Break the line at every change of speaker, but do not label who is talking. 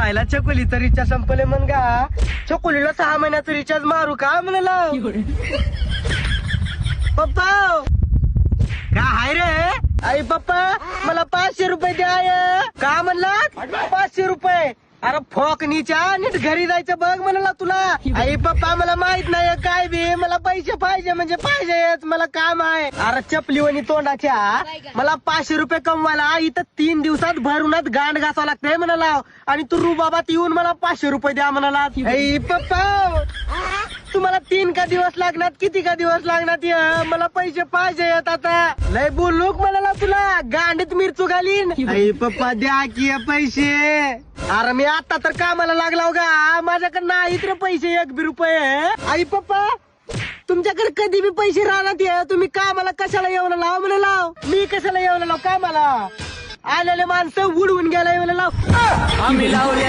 आयला चकोलीचं रिचार्ज संपले म्हण गा. चकोलीला 6 महिन्याचं रिचार्ज मारू का म्हणला. पप्पा का हाय रे. आई पप्पा मला 500 रुपये द्या. का म्हणला 500 रुपये. अरे फोकनीच्या नीट घरी जायचं बघ म्हणला तुला. आई पप्पा मला माहित नाही काय बी. मला पैसे पाहिजे म्हणजे पाहिजेच. मला काम आहे. अरे चपलीवणी तोंडाच्या मला 500 रुपये कमवायला इथं 3 दिवसात भरूनच गांड घासावं लागतंय म्हणाला. आणि तू रुबाबात येऊन मला 500 रुपये द्या म्हणाला. आई पप्पा तुम्हाला 3 का दिवस लागणार किती का दिवस लागणार. मला पैसे पाहिजे आता. लय बोलूक म्हणाला तुला गांडीत मिरचू घालीन. आई पप्पा द्या की पैसे. अरे मी आता तर कामाला लागला गा. माझ्याकडे नाहीत रे पैसे 1 बी रुपये. आई पप्पा तुमच्याकडे कधी बी पैसे राहणार. तुम्ही कामाला कशाला येऊन लाव म्हणे लाव. मी कशाला येऊन लाव कामाला. आलेले माणसं उडवून गेला म्हणे लाव. आम्ही लावले